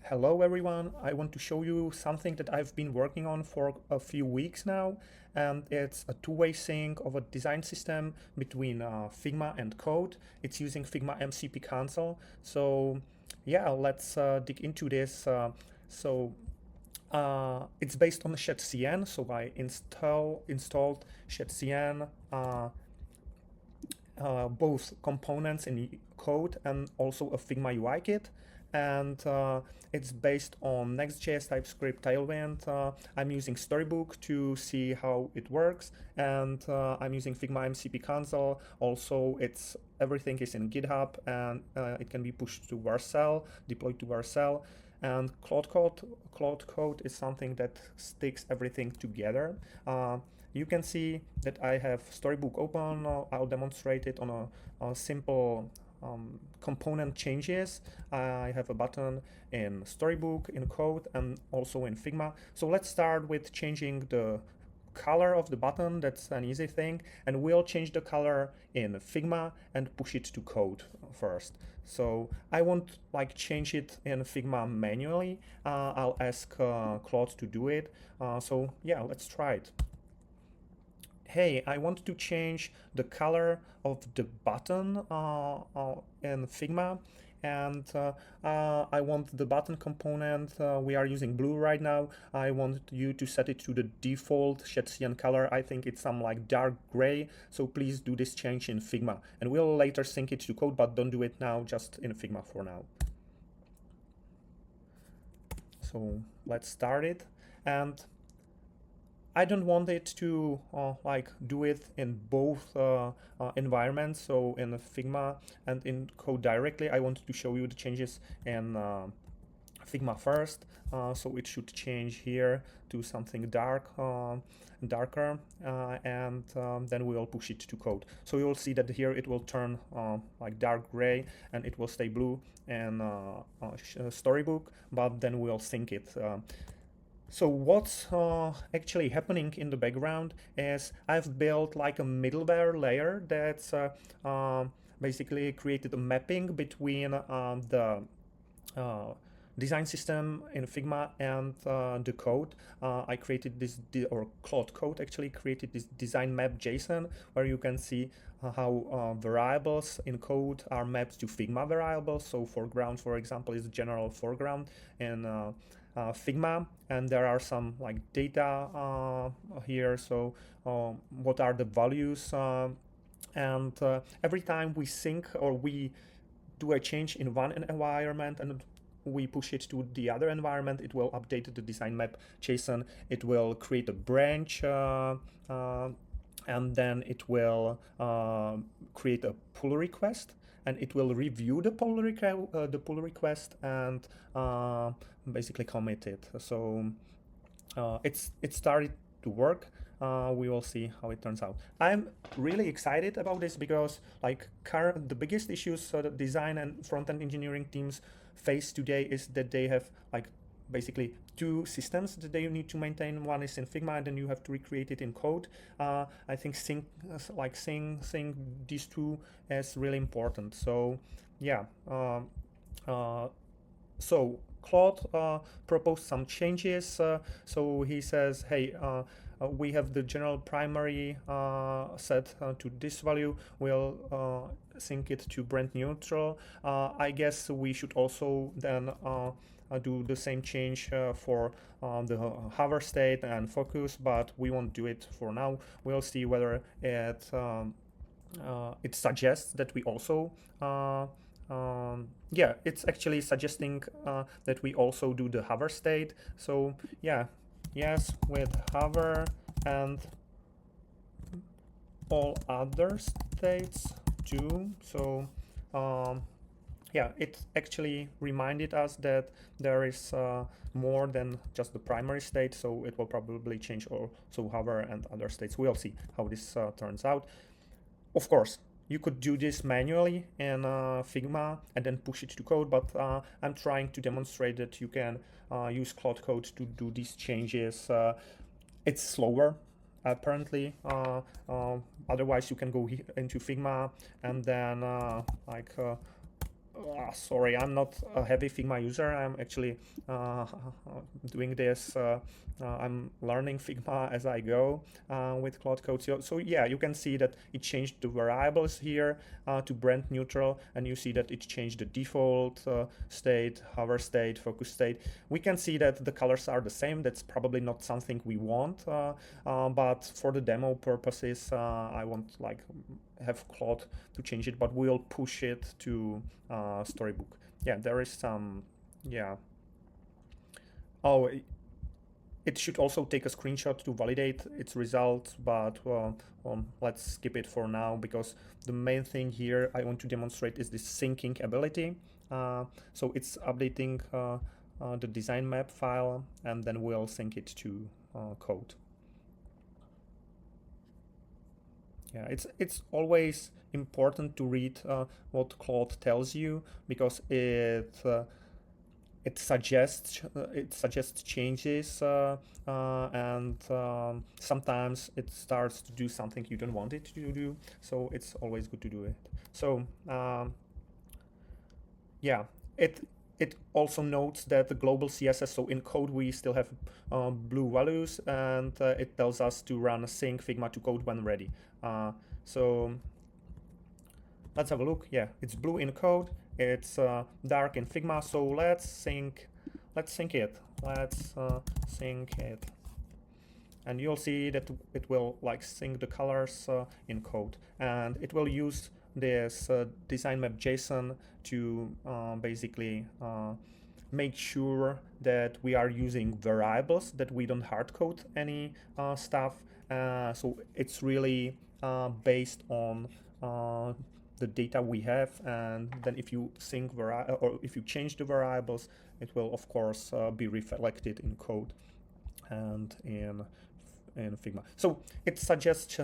Hello everyone, I want to show you something that I've been working on for a few weeks now, and it's a two-way sync of a design system between Figma and Code. It's using Figma MCP Console. So yeah, let's dig into this. It's based on Shadcn, so I installed Shadcn, both components in Code and also a Figma UI kit. And it's based on Next.js, TypeScript, Tailwind. I'm using Storybook to see how it works, and I'm using Figma MCP Console. Also, everything is in GitHub, and it can be pushed to Vercel, deployed to Vercel. And Claude Code is something that sticks everything together. You can see that I have Storybook open. I'll demonstrate it on a simple component changes. I have a button in Storybook, in Code, and also in Figma. So let's start with changing the color of the button. That's an easy thing, and we'll change the color in Figma and push it to Code first. So I won't change it in Figma manually. I'll ask Claude to do it. So yeah, let's try it. Hey, I want to change the color of the button in Figma, and I want the button component, we are using blue right now. I want you to set it to the default Shadcn color. I think it's some dark gray, so please do this change in Figma, and we'll later sync it to Code, but don't do it now, just in Figma for now. So let's start it, and I don't want it to do it in both environments, so in Figma and in Code directly. I want to show you the changes in Figma first, so it should change here to something darker, and then we will push it to Code. So you'll see that here it will turn dark gray, and it will stay blue in Storybook, but then we'll sync it. So what's actually happening in the background is I've built a middleware layer that's basically created a mapping between the design system in Figma and the code. I created this, or Claude Code actually created this design-map.json, where you can see how variables in code are mapped to Figma variables. So foreground, for example, is general foreground in Figma, and there are some data here. So what are the values? And every time we sync or we do a change in one environment and we push it to the other environment, it will update the design map JSON. It will create a branch, and then it will create a pull request, and it will review the pull request and basically commit it. So it started to work. We will see how it turns out. I'm really excited about this because the biggest issues the design and front-end engineering teams face today is that they have basically two systems that they need to maintain. One is in Figma, and then you have to recreate it in Code. I think sync these two is really important. So yeah, so Claude proposed some changes. So he says, hey, we have the general primary set to this value. We'll sync it to brand neutral. I guess we should also then do the same change for the hover state and focus, but we won't do it for now. We'll see whether it suggests that we also yeah, it's actually suggesting that we also do the hover state. So yeah, yes, with hover and all other states too. So yeah, it actually reminded us that there is more than just the primary state, so it will probably change also hover and other states. We'll see how this turns out. Of course, you could do this manually in Figma and then push it to Code, but I'm trying to demonstrate that you can use Claude Code to do these changes. It's slower, apparently. Otherwise, you can go into Figma and then sorry, I'm not a heavy Figma user. I'm actually doing this. I'm learning Figma as I go with Claude Code. So yeah, you can see that it changed the variables here to brand neutral, and you see that it changed the default state, hover state, focus state. We can see that the colors are the same. That's probably not something we want, but for the demo purposes, I want like have Claude to change it, but we'll push it to Storybook. Yeah, there is some, yeah. Oh, it should also take a screenshot to validate its results, but let's skip it for now, because the main thing here I want to demonstrate is this syncing ability. So it's updating the design map file, and then we'll sync it to code. Yeah, it's always important to read what Claude tells you, because it suggests changes, and sometimes it starts to do something you don't want it to do. So it's always good to do it. So yeah, it also notes that the global CSS, so in code we still have blue values, and it tells us to run a sync Figma to code when ready. So let's have a look. Yeah, it's blue in code, it's dark in Figma. So let's sync it. Let's sync it, and you'll see that it will like sync the colors in code, and it will use this design-map.json to basically make sure that we are using variables, that we don't hard code any stuff. So it's really based on the data we have, and then if you sync or if you change the variables, it will of course be reflected in code and in Figma. So it suggests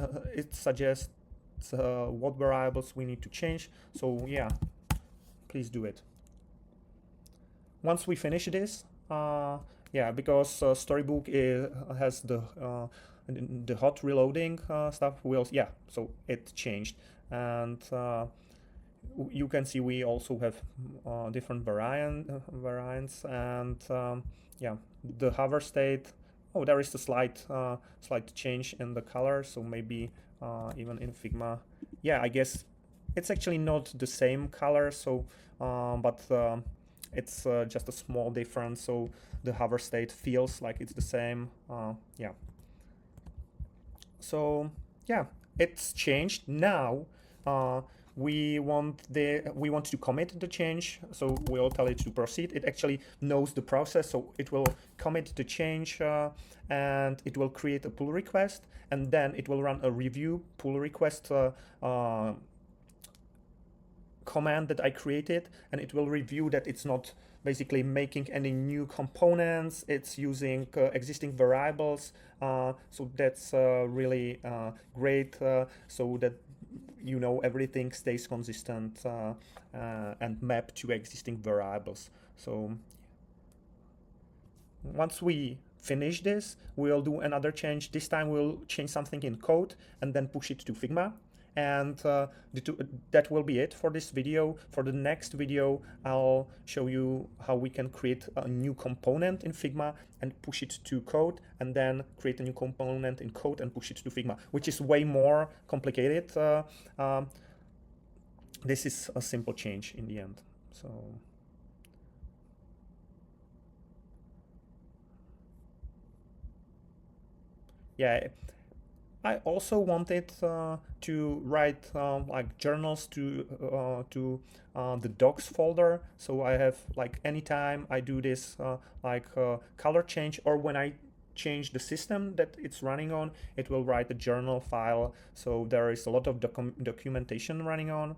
what variables we need to change. So yeah, please do it. Once we finish this, yeah, because Storybook has the hot reloading stuff. Yeah, so it changed, and you can see we also have different variants, and yeah, the hover state. Oh, there is a slight change in the color, so maybe even in Figma. Yeah, I guess it's actually not the same color, so but it's just a small difference, so the hover state feels like it's the same. Yeah. So yeah, it's changed. Now we want to commit the change, so we'll tell it to proceed. It actually knows the process, so it will commit the change, and it will create a pull request, and then it will run a review pull request command that I created, and it will review that it's not basically making any new components, it's using existing variables. So that's really great, so that you know everything stays consistent and mapped to existing variables. So once we finish this, we'll do another change. This time we'll change something in code and then push it to Figma. And that will be it for this video. For the next video, I'll show you how we can create a new component in Figma and push it to code, and then create a new component in code and push it to Figma, which is way more complicated. This is a simple change in the end. So yeah, I also wanted to write like journals to the docs folder. So I have like anytime I do this color change, or when I change the system that it's running on, it will write a journal file. So there is a lot of documentation running on.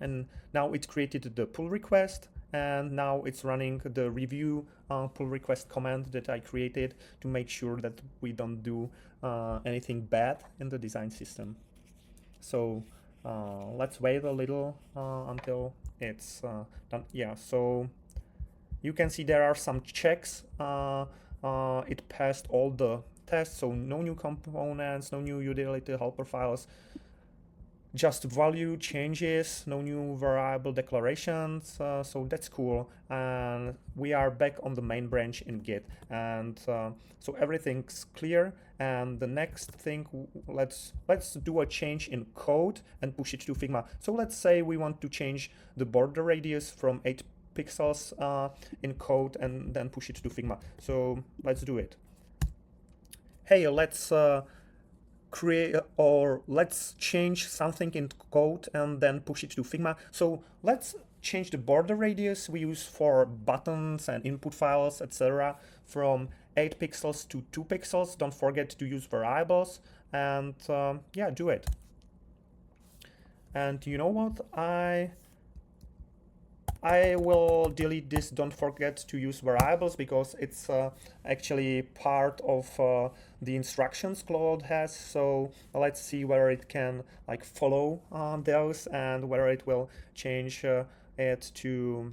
And now it created the pull request, and now it's running the review pull request command that I created to make sure that we don't do anything bad in the design system. So let's wait a little until it's done. Yeah, so you can see there are some checks. It passed all the tests, so no new components, no new utility helper files. just value changes, no new variable declarations, so that's cool. And we are back on the main branch in Git, and so everything's clear. And the next thing, let's do a change in code and push it to Figma. So let's say we want to change the border radius from 8 pixels in code and then push it to Figma. So let's do it. Hey, let's let's change something in code and then push it to Figma. So let's change the border radius we use for buttons and input files, etc., from 8 pixels to 2 pixels. Don't forget to use variables, and yeah, do it. And you know what? I will delete this don't forget to use variables, because it's actually part of the instructions Claude has. So let's see whether it can like follow those and whether it will change it to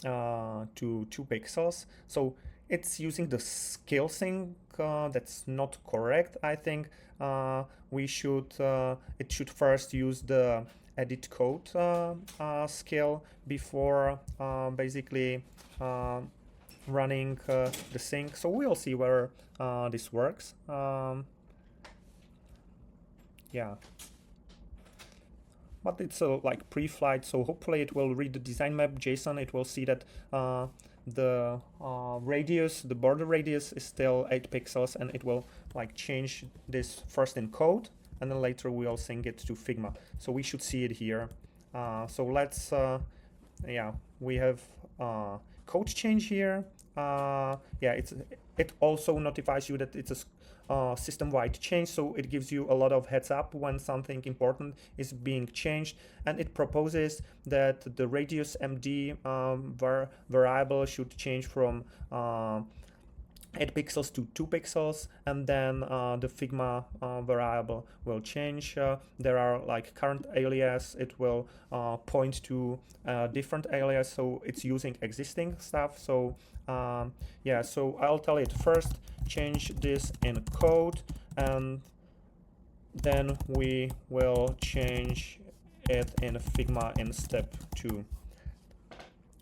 2 pixels. So it's using the scale thing. That's not correct. I think we should it should first use the edit code scale before basically running the sync. So we'll see whether this works. Yeah, but it's like pre-flight, so hopefully it will read the design-map.json. It will see that the radius, the border radius, is still 8 pixels, and it will like change this first in code, and then later we'll sync it to Figma. So we should see it here. So let's, yeah, we have code change here. Yeah, it also notifies you that it's a system-wide change, so it gives you a lot of heads up when something important is being changed, and it proposes that the radius md variable should change from 8 pixels to 2 pixels, and then the Figma variable will change. There are like current alias, it will point to a different alias, so it's using existing stuff. So yeah, so I'll tell it first, change this in code, and then we will change it in Figma in step 2.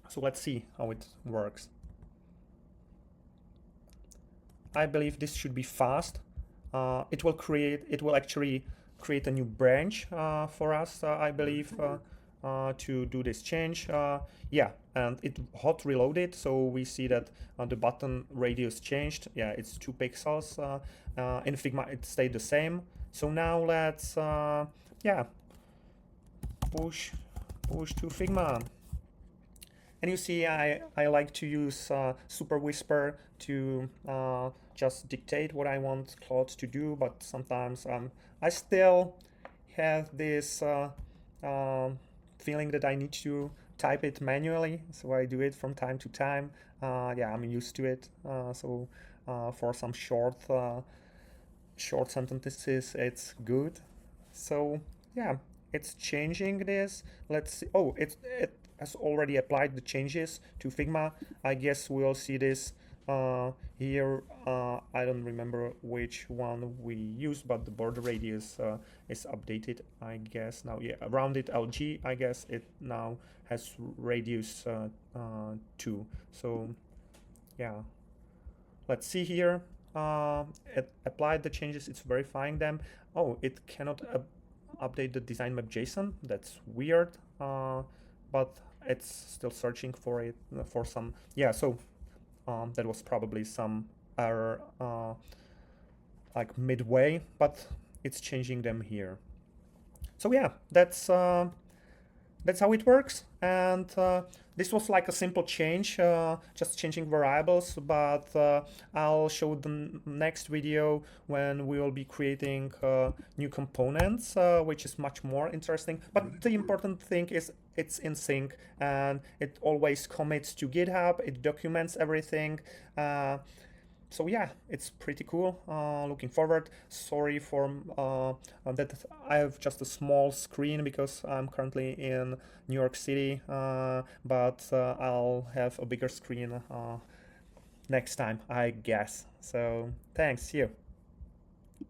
So let's see how it works. I believe this should be fast. It will actually create a new branch for us, I believe, to do this change. Yeah, and it hot reloaded, so we see that the button radius changed. Yeah, it's 2 pixels. In Figma, it stayed the same. So now let's, yeah, push to Figma. And you see, I like to use Super Whisper to just dictate what I want Claude to do, but sometimes I still have this feeling that I need to type it manually, so I do it from time to time. Yeah, I'm used to it. So for some short sentences, it's good. So yeah, it's changing this. Let's see. Oh, it has already applied the changes to Figma. I guess we'll see this here. I don't remember which one we used, but the border radius is updated, I guess. Now, yeah, rounded LG, I guess it now has radius 2. So yeah, let's see here. It applied the changes, it's verifying them. Oh, it cannot update the design-map.json. That's weird, but it's still searching for it, for some, yeah, so that was probably some error like midway, but it's changing them here. So yeah, that's how it works. And this was like a simple change, just changing variables, but I'll show the next video when we will be creating new components, which is much more interesting. But the important thing is it's in sync, and it always commits to GitHub, it documents everything. So yeah, it's pretty cool. Looking forward. Sorry for that I have just a small screen because I'm currently in New York City, but I'll have a bigger screen next time, I guess. So thanks, see you.